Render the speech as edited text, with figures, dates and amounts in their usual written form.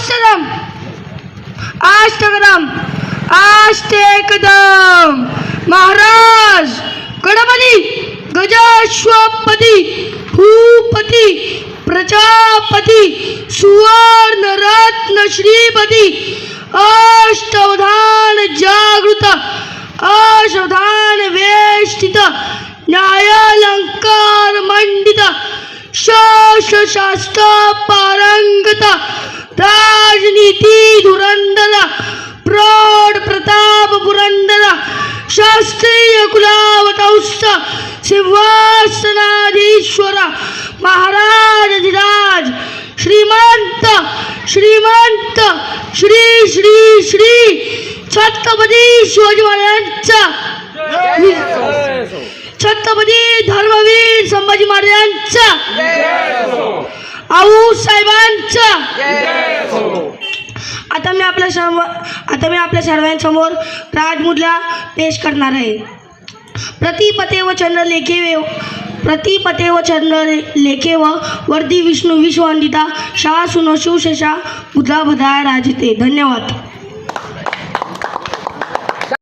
अष्टकदम अष्टकदम अष्टेकदम महाराज गणपती गजाश्वपती भूपती प्रजापती सुवर्ण रत्न श्रीपती अष्टावधान जागृत अष्टावधान वेष्टित न्यायालंकार मंडित शास्त्र पारंगत राजनीती धुरंधर प्रौढ प्रताप पुरंदर शास्त्रीय कुलावतंस सिंहासनाधीश्वर महाराजाधिराज श्रीमंत श्रीमंत श्री श्री श्री छत्रपती शिवाजी महाराजांचा छत्रपती धर्मवीर संभाजी महाराजांचा आऊ साहेबांचा आता मी आपल्या सर्वांसमोर राजमुद्रा पेश करणार आहे. प्रतिपते व चंद्र लेखे व वर्दी विष्णू विश्ववंदिता शाह सुनो शिवशेषा मुद्रा भद्राय राजते. धन्यवाद.